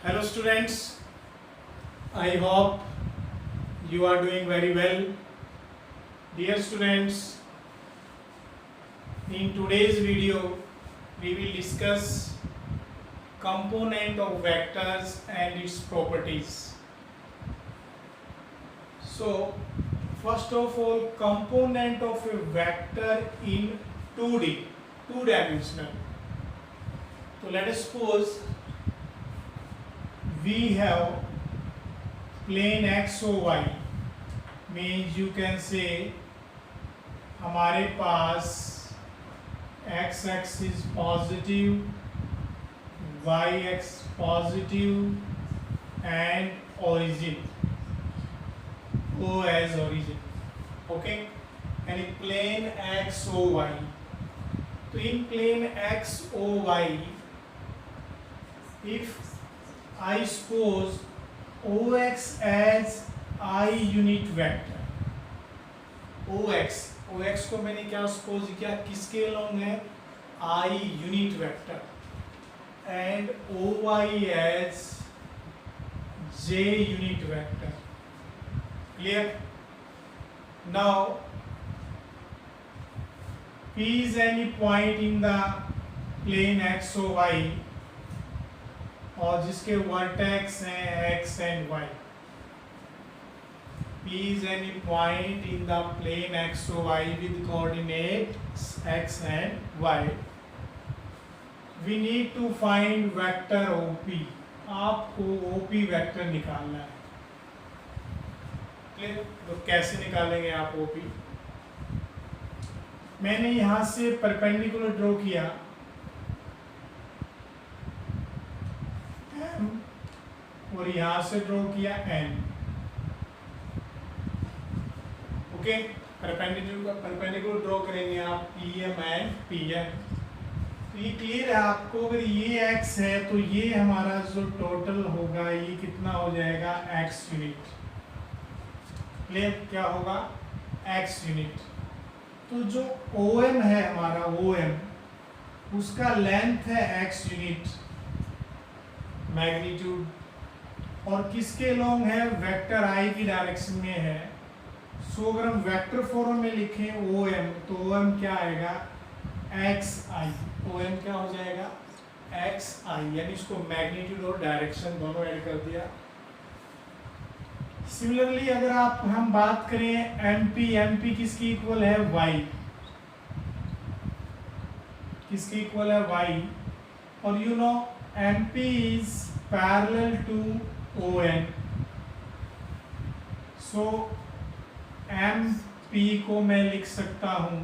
Hello students, I hope you are doing very well. Dear students, in today's video we will discuss component of vectors and its properties. So first of all, component of a vector in 2D, two-dimensional. So let us suppose we have plane x or y, means you can say हमारे पास x axis positive, y axis positive and origin, O as origin, okay, and in plane x o y. तो in plane x o y, if I suppose OX as I unit vector, OX को मैंने क्या suppose किया, किसके long है, I unit vector, and OY as J unit vector. Clear? Now P is any point in the plane x o y और जिसके vertex हैं x and y. P is any point in the plane x o y with coordinates x and y. We need to find vector OP. आपको OP vector निकालना है. Clear? तो कैसे निकालेंगे आप OP? मैंने यहाँ से परपेंडिकुलर ड्रॉ किया और यहां से ड्रॉ किया n. ओके, परपेंडिकुलर ड्रॉ करेंगे आप PM एंड PN. तो ये क्लियर है आपको, अगर ये x है तो ये हमारा जो टोटल होगा ये कितना हो जाएगा, x यूनिट. क्लियर? क्या होगा, x यूनिट. तो जो OM है हमारा, OM उसका लेंथ है x यूनिट मैग्नीट्यूड, और किसके लॉन्ग है, वेक्टर आई की डायरेक्शन में है. सो अगर हम वेक्टर फॉर्म में लिखें OM, तो OM क्या आएगा, XI. OM क्या हो जाएगा, XI, यानी इसको मैग्नीट्यूड और डायरेक्शन दोनों ऐड कर दिया. सिमिलरली अगर हम बात करें MP किसकी इक्वल है, Y. किसकी इक्वल है, Y. और you know MP is parallel to ON. So MP को मैं लिख सकता हूं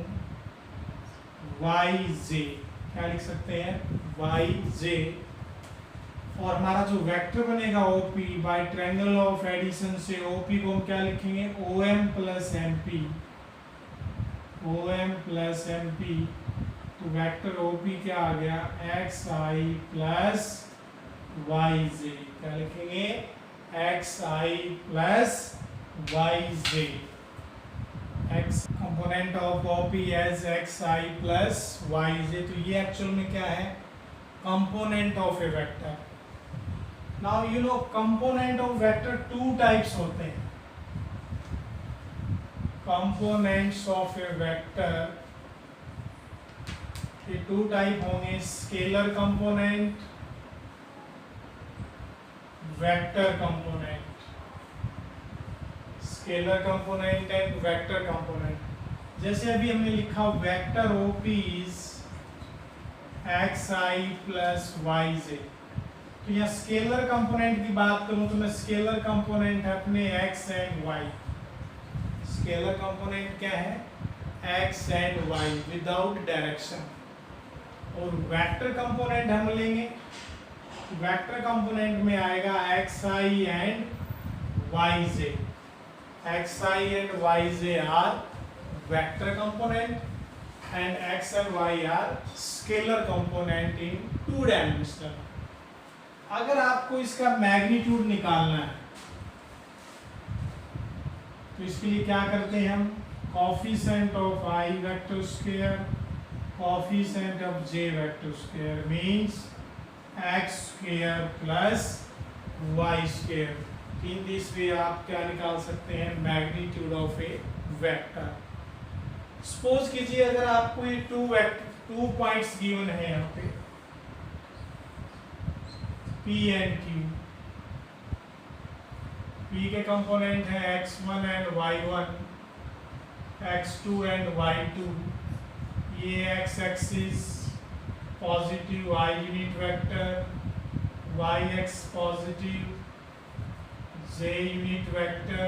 YJ. क्या लिख सकते हैं, YJ. और हमारा जो वेक्टर बनेगा OP, by triangle of addition से OP को हम क्या लिखेंगे, OM plus MP. OM plus MP. तो वेक्टर OP क्या आ गया, XI प्लस YJ. क्या लिखेंगे, XI plus YJ. X component of OP as XI plus YJ. तो ये एक्चुअल में क्या है, component of a vector. Now you know component of vector two types होते हैं. कंपोनेंट्स ऑफ ए वेक्टर ये टू टाइप होंगे, scalar component, vector component. Scalar component and vector component. जैसे अभी हमने लिखा vector OP is XI plus YJ. तो यहाँ स्केलर कंपोनेंट की बात करूं तो मैं स्केलर कंपोनेंट है अपने x and y. Scalar component क्या है, x and y without direction. और वेक्टर कंपोनेंट हम लेंगे, वेक्टर कंपोनेंट में आएगा XI and YJ. XI and YJ are vector component and X and Y are scalar component in two dimensional. अगर आपको इसका मैग्नीट्यूड निकालना है तो इसके लिए क्या करते हैं हम, coefficient of I vector square, coefficient of J vector square means x square plus y square. In this way आप क्या निकाल सकते हैं, magnitude of a vector. Suppose कीजिए अगर आपको ये टू पॉइंट्स गिवन है यहाँ पे P एंड Q। P के कंपोनेंट है x1 and y1, x2 and y2। ये x axis positive y unit vector, y x positive j unit vector.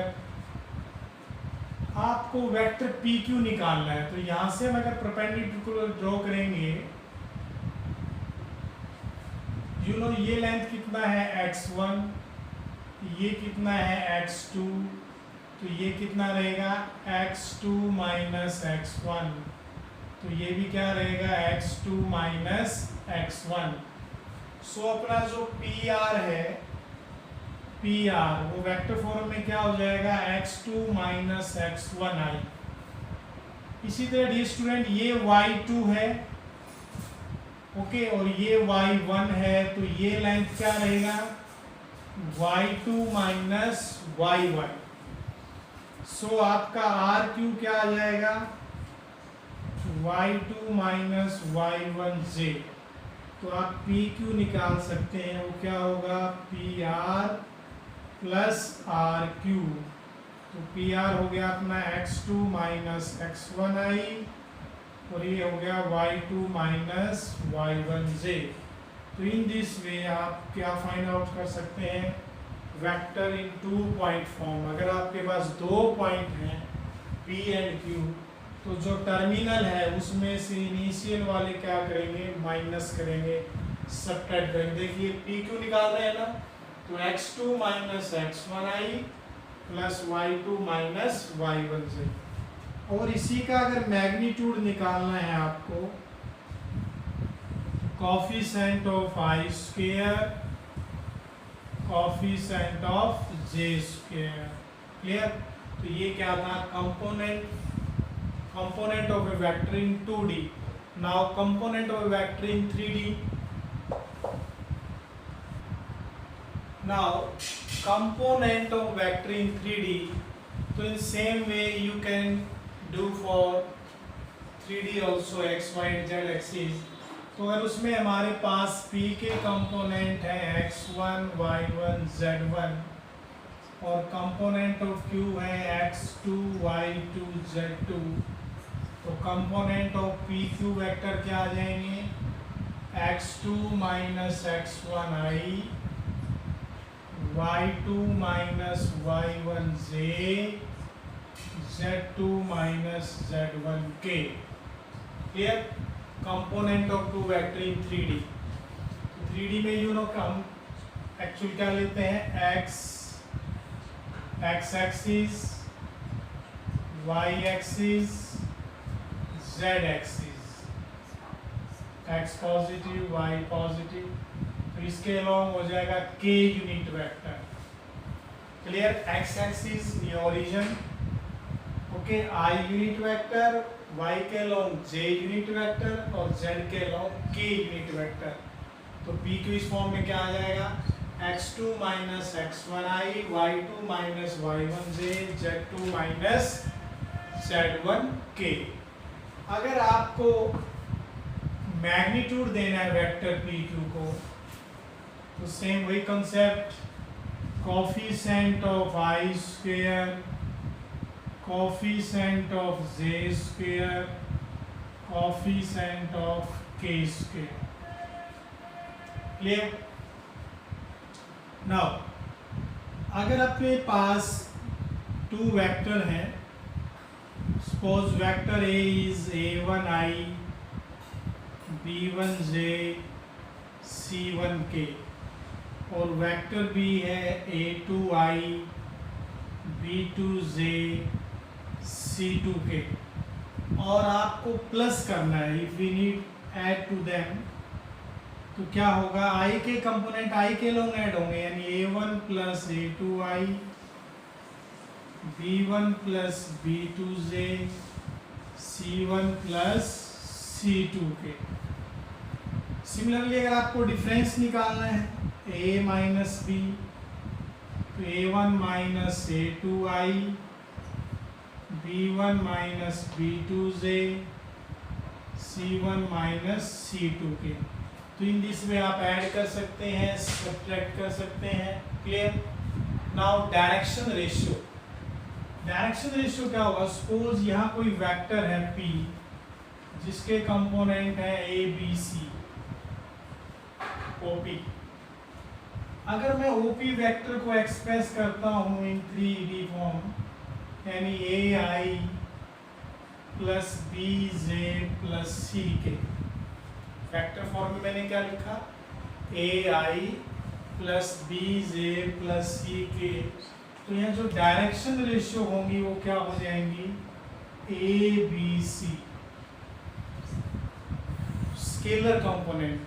आपको वेक्टर PQ निकालना है, तो यहां से हम अगर परपेंडिकुलर ड्रॉ करेंगे, ये लेंथ कितना है x1, ये कितना है x2, तो ये कितना रहेगा x2 माइनस x1, तो ये भी क्या रहेगा x2 माइनस x1। सो अपना जो PR है, PR वो वेक्टर फॉर्म में क्या हो जाएगा x2 माइनस x1i। इसी तरह डी स्टूडेंट ये y2 है, ओके, और ये y1 है, तो ये लेंथ क्या रहेगा y2 माइनस y1। सो आपका RQ क्या आ जाएगा y2 माइनस y1j। तो आप PQ निकाल सकते हैं, वो क्या होगा PR प्लस RQ। तो PR हो गया अपना x2 माइनस x1i और ये हो गया y2 माइनस y1j। तो इन दिस वे आप क्या फाइंड आउट कर सकते हैं, वेक्टर इन 2 पॉइंट फॉर्म। अगर आपके पास 2 पॉइंट हैं P एंड Q, तो जो टर्मिनल है उसमें से इनिशियल वाले क्या करेंगे, माइनस करेंगे, सब्ट्रैक्ट करेंगे। देखिए PQ निकाल रहे हैं ना, तो x2 minus x1i plus y2 minus y1j। और इसी का अगर मैग्नीट्यूड निकालना है आपको, coefficient of I square, coefficient of J square. Clear? तो ये क्या था, component of a vector in 2D। Now component of a vector in 3D। Now component of vector in 3D, so in same way you can do for 3D also x, y, z axis। तो अगर उसमें हमारे पास P के component है x1, y1, z1 और component of Q है x2, y2, z2, तो component of PQ vector क्या आ जाएंगे, x2 minus x1i, y2 minus y1j, z2 minus z1k। Clear? Component of 2 vector in 3D। 3D में हम एक्चुअली क्या लेते हैं, x axis, y axis, z axis, x positive, y positive, तो इसके अलॉन्ग हो जाएगा k unit vector. Clear? x axis ये origin, okay, i unit vector, y के अलॉन्ग j यूनिट वेक्टर और z के अलॉन्ग k यूनिट वेक्टर। तो PQ इस फॉर्म में क्या आ जाएगा, x2 minus x1i, y2 minus y1j, z2 minus z1k। अगर आपको मैग्नीट्यूड देना है वेक्टर PQ को, तो सेम वही concept, coefficient of I square, coefficient of J square, coefficient of के स्क्वायर। क्लियर? नाउ अगर आपके पास 2 वेक्टर हैं, suppose vector A is a1i, b1j, c1k, और वेक्टर B है a2i, b2j, c2k, और आपको प्लस करना है, if we need add to them, तो क्या होगा, i के कंपोनेंट i के लोग ऐड होंगे, यानी a1 plus a2i, b1 plus b2j, c1 plus c2k। Similarly अगर आपको डिफरेंस निकालना है a माइनस बी, तो A1 minus A2I, B1 minus B2J, C1 minus C2K। तो इन दिस में आप ऐड कर सकते हैं, सब्ट्रैक्ट कर सकते हैं। Clear? Now direction ratio. Direction ratio क्या होगा? सपोज यहाँ कोई वेक्टर है P जिसके कंपोनेंट है A B C OP। अगर मैं OP वेक्टर को एक्सप्रेस करता हूँ इन 3D फॉर्म, यानी AI plus BJ plus CK, vector form में मैंने क्या लिखा? AI plus BJ plus CK। तो यहाँ जो डायरेक्शन रेशियो होंगी वो क्या हो जाएंगी? ABC, scalar component.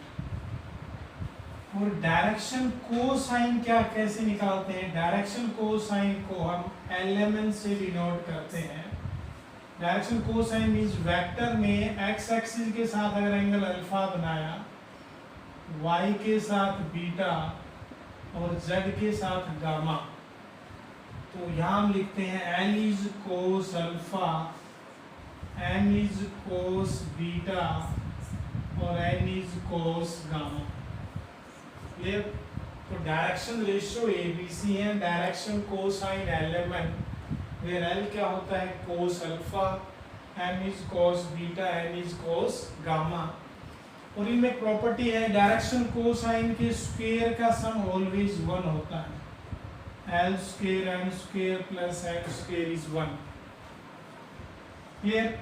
और डायरेक्शन कोसाइन क्या कैसे निकालते हैं? डायरेक्शन कोसाइन को हम एलिमेंट से डिनोट करते हैं। डायरेक्शन कोसाइन मींस वेक्टर में एक्स एक्सिस के साथ अगर एंगल अल्फा बनाया, वाई के साथ बीटा और जेड के साथ गामा, तो यहाँ हम लिखते हैं L is cos alpha, M is cos beta और N is cos gamma. Clear? तो डायरेक्शन रेशियो एबीसी है। Direction cosine element where L क्या होता है? Cos alpha, M is cos beta, N is cos gamma. और इनमें property है direction cosine के स्क्वायर का सम ऑलवेज 1 होता है। L square m square plus m square is 1। Clear?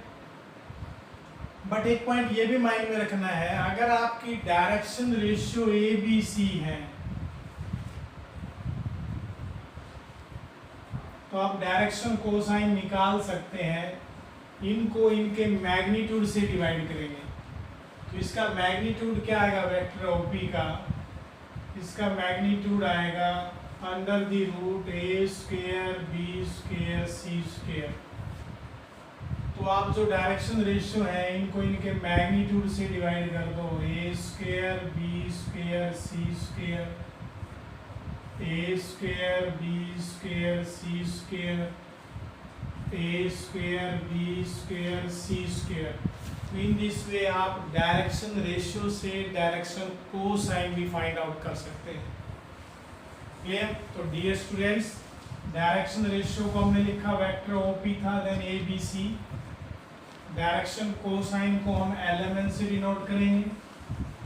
But एक पॉइंट ये भी माइंड में रखना है, अगर आपकी direction ratio a b c है तो आप डायरेक्शन कोसाइन निकाल सकते हैं। इनको इनके मैग्नीट्यूड से डिवाइड करेंगे तो इसका मैग्नीट्यूड क्या आएगा? वेक्टर ओपी का इसका मैग्नीट्यूड आएगा under the root a square B square C square. तो आप जो डायरेक्शन रेशियो है इनको इनके मैग्नीट्यूड से डिवाइड कर दो। A square B square C square, A square B square C square, A square B square C square. In this way आप डायरेक्शन रेशियो से डायरेक्शन कोसाइन भी फाइंड आउट कर सकते हैं। क्लियर? तो डियर स्टूडेंट्स, डायरेक्शन रेशियो को हमने लिखा वेक्टर ओपी था, then a b c. Direction cosine को हम एलिमेंट से डिनोट करेंगे,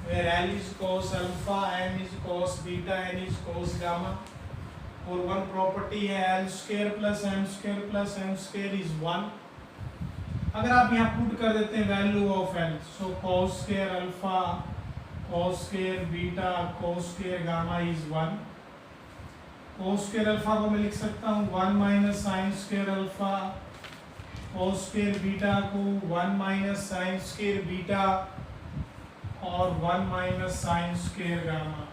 where L is cos alpha, M is cos beta, N is cos gamma। और वन प्रॉपर्टी है L square plus M square plus M square is 1। अगर आप यहाँ put कर देते हैं value of L, so cos square alpha, cos square beta, cos square gamma is 1। cos square alpha को मैं लिख सकता हूँ 1 minus sine square alpha, cos square beta को 1 माइनस साइन स्क्वायर बीटा और 1 माइनस साइन स्क्वायर गामा।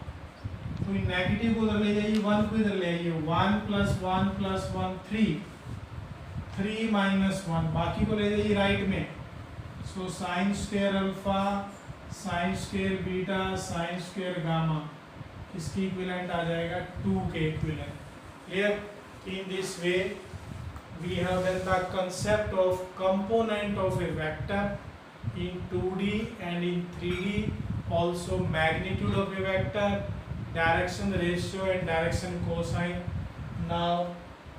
तो negative को उधर ले जाइए, 1 को इधर ले आइए, 1 प्लस 1 प्लस 1 3 माइनस 1, बाकी को ले जाइए राइट में। So sine square alpha, sine square beta, sine square gamma, इसकी इक्विवेलेंट आ जाएगा 2 के equivalent. Clear? In this way we have then the concept of component of a vector in 2D and in 3D, also magnitude of a vector, direction ratio and direction cosine. Now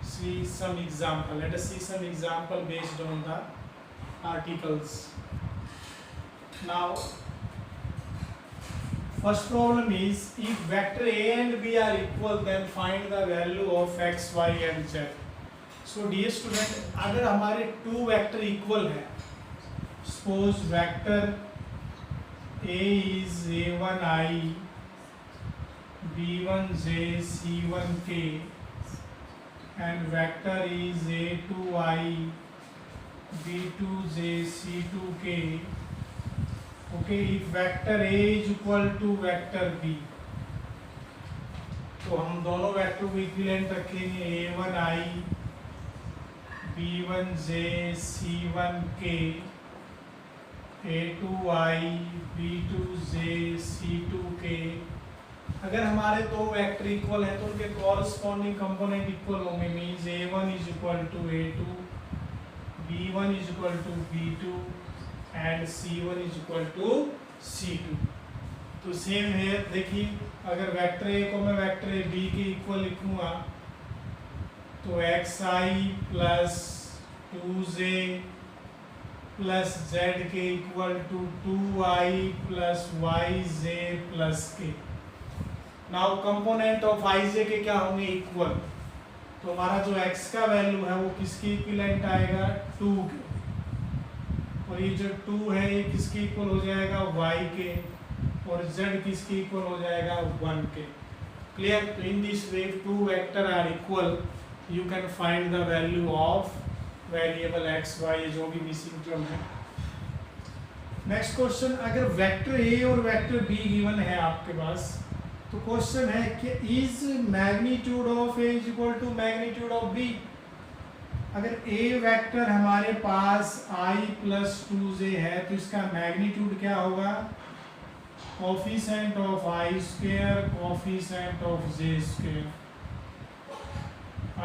see some example. Let us see some example based on the articles. Now first problem is, if vector A and B are equal, then find the value of x, y and z. So dear student, अगर हमारे 2 vector equal है, suppose vector A is A1I, B1J, C1K and vector is A2I, B2J, C2K. Okay, if vector A is equal to vector B, तो हम दोनों vector को equivalent रखेंगे A1I, B1J, C1K, A2I, B2J, C2K अगर हमारे दो vector equal है तो उनके कॉरस्पॉन्डिंग कंपोनेंट इक्वल होंगे, means a1 is equal to a2, b1 is equal to b2 and c1 is equal to c2। तो सेम है, देखिए अगर वेक्टर ए को मैं वेक्टर ए बी के इक्वल लिखूंगा तो xi plus 2j plus z के equal to 2i plus yj plus k। Now component of ij के क्या होंगे, इक्वल। तो हमारा जो x का वैल्यू है वो किसके इक्विवेलेंट आएगा, 2 के, और ये जो 2 है ये किसके इक्वल हो जाएगा, y के, और z किसके इक्वल हो जाएगा, 1 के। क्लियर। तो in this way two vector are equal, you can find the value of variable x y, जो भी मिसिंग टर्म है। नेक्स्ट क्वेश्चन, अगर वेक्टर a और वेक्टर b गिवन है आपके पास, तो क्वेश्चन है कि is magnitude of a is equal to magnitude of b। अगर a वेक्टर हमारे पास i प्लस 2j है तो इसका मैग्नीट्यूड क्या होगा, coefficient of i square coefficient of j square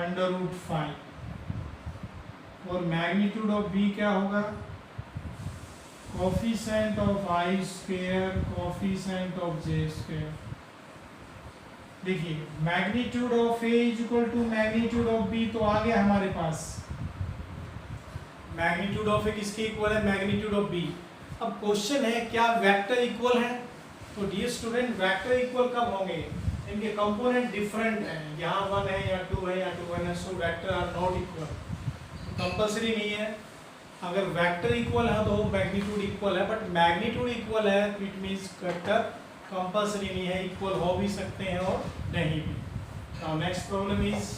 under root 5, और मैग्नीट्यूड ऑफ b क्या होगा, coefficient of i square coefficient of j square. देखिए magnitude of a is equal to magnitude of b, तो आ गया हमारे पास मैग्नीट्यूड ऑफ a किसके इक्वल है, मैग्नीट्यूड ऑफ b। अब क्वेश्चन है क्या वेक्टर इक्वल है, तो डियर स्टूडेंट वेक्टर इक्वल कब होंगे, इनके कंपोनेंट डिफरेंट हैं, यहाँ 1 है या 2 है या 2 है, so vector are not equal. Compulsory नहीं है, अगर वेक्टर इक्वल है तो मैग्नीट्यूड इक्वल है, बट मैग्नीट्यूड इक्वल है तो इट मींस वेक्टर कंपल्सरी नहीं है, इक्वल हो भी सकते हैं और नहीं भी। Now next problem is,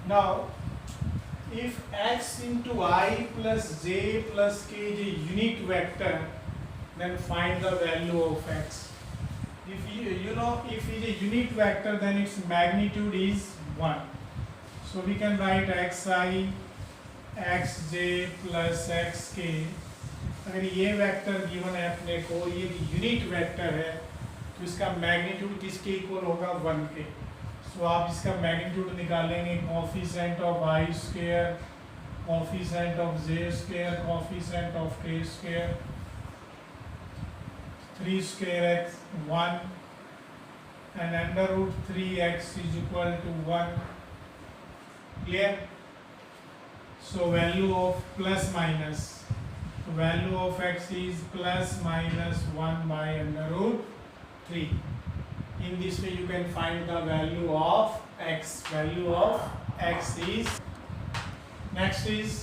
now if x into I plus j plus k is a unit vector, then find the value of x. If you know if it is a unit vector, then its magnitude is 1. So we can write xi xj plus xk। अगर ये vector given है अपने को, ये unit vector है, तो इसका magnitude किसके इक्वल होगा, 1 के। सो आप इसका मैग्नीट्यूड निकालेंगे, coefficient of i square coefficient of j square coefficient of k square, 3 square x 1 and under root 3x is equal to 1। Clear. So value of plus minus, value of x is plus minus 1 by under root 3. In this way you can find the value of x. Value of x is, next is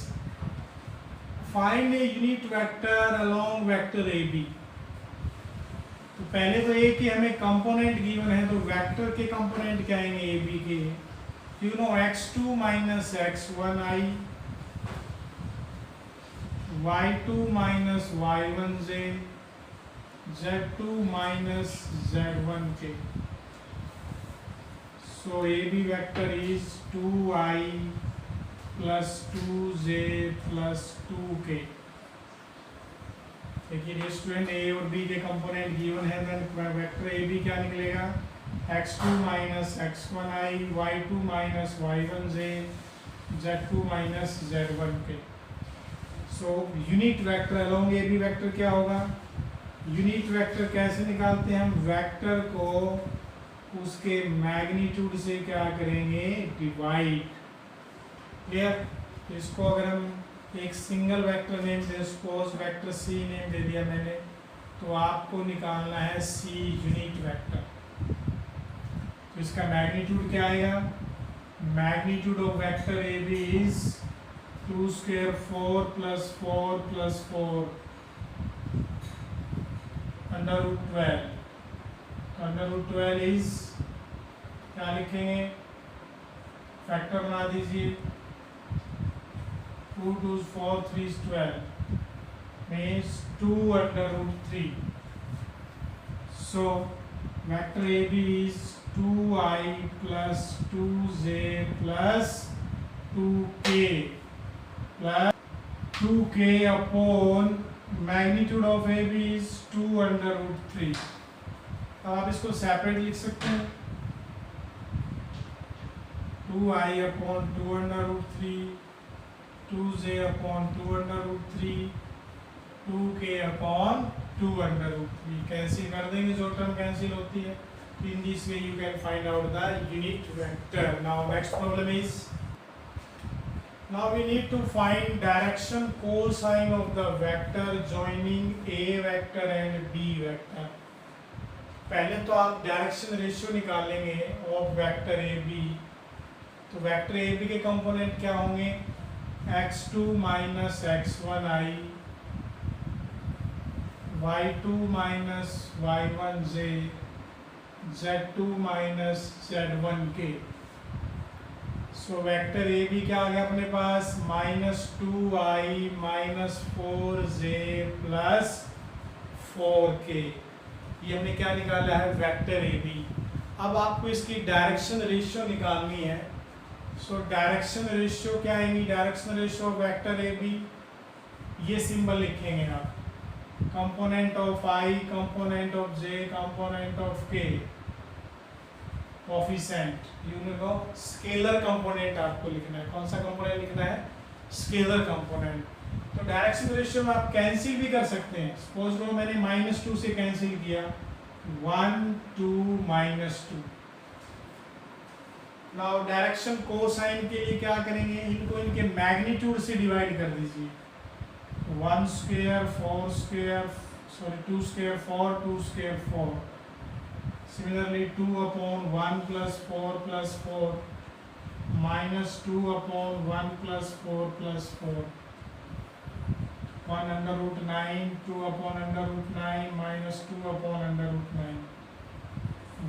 find a unit vector along vector AB। तो पहले तो ये कि हमें component given है, तो vector के component क्या आएंगे AB के, you know x2 minus x1i y2 minus y1j z2 minus z1k। So AB vector is 2i plus 2j plus 2k। देखिए स्टूडेंट a और b के कंपोनेंट गिवन है, देन वेक्टर AB क्या निकलेगा, x2 minus x1i y2 minus y1j z2 minus z1k। So unit vector along a b vector क्या होगा, unit vector कैसे निकालते हैं हम, वेक्टर को उसके मैग्नीट्यूड से क्या करेंगे, डिवाइड। क्लियर। इसको अगर हम एक सिंगल वेक्टर नेम दे, सपोज वेक्टर सी नेम दे दिया मैंने, तो आपको निकालना है सी यूनिट वेक्टर। तो इसका मैग्नीट्यूड क्या आएगा, magnitude of vector A b is 2 square 4 plus 4 plus 4 under root 12। Under root 12 is, क्या लिखेंगे, फैक्टर बना दीजिए, 2 2 4 3 12 means 2 under root 3। So vector AB is 2i plus 2j plus 2k plus 2k upon magnitude of a b is 2√3। अब आप इसको separate लिख सकते हैं, 2i/2√3, 2j/2√3, 2k/2√3। कैंसिल कर देंगे, जो टर्म कैंसिल होती है। In this way you can find out the unit vector. Now next problem is, now we need to find direction cosine of the vector joining a vector and b vector. पहले तो आप direction ratio निकालेंगे of vector A b. तो vector ए b के component क्या होंगे, x2 minus x1i, y2 minus y1j, z2 minus z1k। So vector ए b क्या आ गया अपने पास, -2i minus 4j plus 4k। ये हमने क्या निकाला है, वेक्टर ए बी। अब आपको इसकी डायरेक्शन रेशियो निकालनी है। सो डायरेक्शन रेशियो क्या आएगी, direction ratio of vector A B, ये सिंबल लिखेंगे आप, component of I, component of J, component of K, coefficient. You know scalar component आपको लिखना है। कौन सा कंपोनेंट लिखना है, स्केलर कंपोनेंट। तो डायरेक्शन रेशियो में आप कैंसिल भी कर सकते हैं। सपोज लो मैंने -2 से कैंसिल किया, 1 2 -2। नाउ डायरेक्शन कोसाइन के लिए क्या करेंगे, इनको इनके मैग्नीट्यूड से डिवाइड कर दीजिए। 1 square 4 square, sorry 2 square 4, 2 square 4। Similarly 2/1 + 4 + 4 -2/1 + 4 + 4, 1/√9, 2/√9 -2/√9,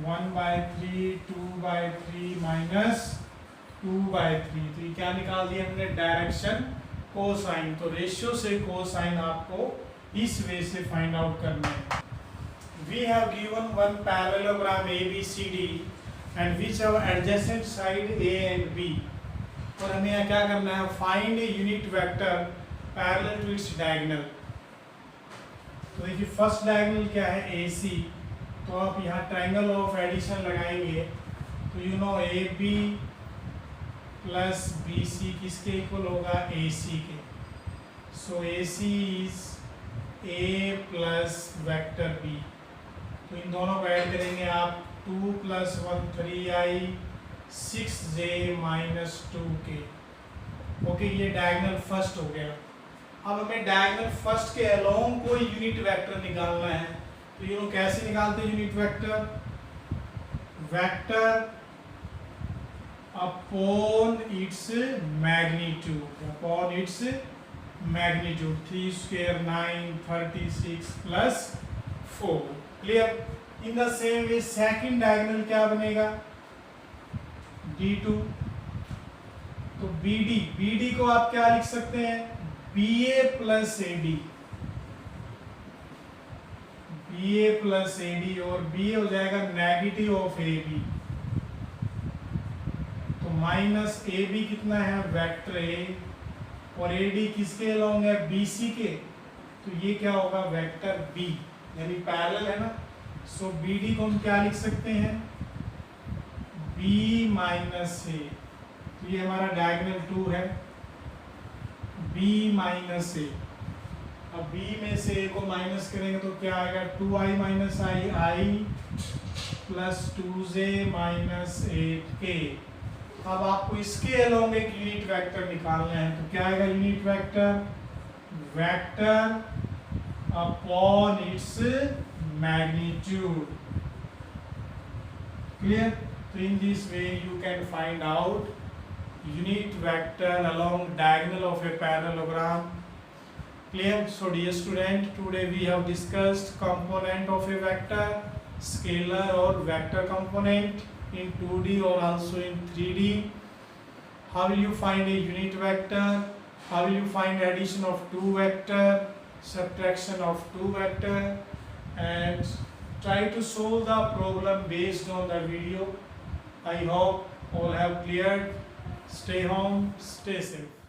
1/3, 2/3 -2/3। तो ये क्या निकाल दिया हमने, डायरेक्शन कोसाइन। तो रेशियो से कोसाइन आपको इस वे से फाइंड आउट करना है। We have given one parallelogram ABCD and which have adjacent side A and B। और हमें यहाँ क्या करना है, find a unit vector parallel to its diagonal। तो देखिए फर्स्ट डायगोनल क्या है, AC। तो आप यहाँ ट्रायंगल ऑफ एडिशन लगाएंगे, तो you know AB plus BC किसके इक्वल होगा, AC के। सो AC is A plus vector B। तो इन दोनों को ऐड करेंगे आप, 2 + 1 3i, 6j - 2k। ओके, ये डायगोनल फर्स्ट हो गया। अब हमें डायगोनल फर्स्ट के अलोंग कोई यूनिट वेक्टर निकालना है। तो यू नो कैसे निकालते हैं unit vector, vector upon its magnitude, upon its magnitude. 3 square 9, 36 + 4। Clear. In the same way second diagonal क्या बनेगा, D2। तो BD को आप क्या लिख सकते हैं, BA + AD, BA + AD, और BA हो जाएगा नेगेटिव ऑफ AB। तो -AB कितना है, वेक्टर A, और AD किसके अलोंग है, BC के। तो ये क्या होगा, वेक्टर B, यानी पैरेलल है ना। सो BD को हम क्या लिख सकते हैं, B - A। तो ये हमारा डायगोनल 2 है, B - A। अब B में से A को माइनस करेंगे तो क्या आएगा, 2i - I plus 2j - 8k। अब आपको इसके अलोंग एक यूनिट वेक्टर निकालना है। तो क्या आएगा unit vector, vector upon its magnitude. Clear. तो in this way you can find out unit vector along diagonal of a parallelogram। Clear? So dear student, today we have discussed component of a vector, scalar or vector component in 2D or also in 3D. How will you find a unit vector? How will you find addition of two vector, subtraction of two vector, and try to solve the problem based on the video. I hope all have cleared. Stay home, stay safe.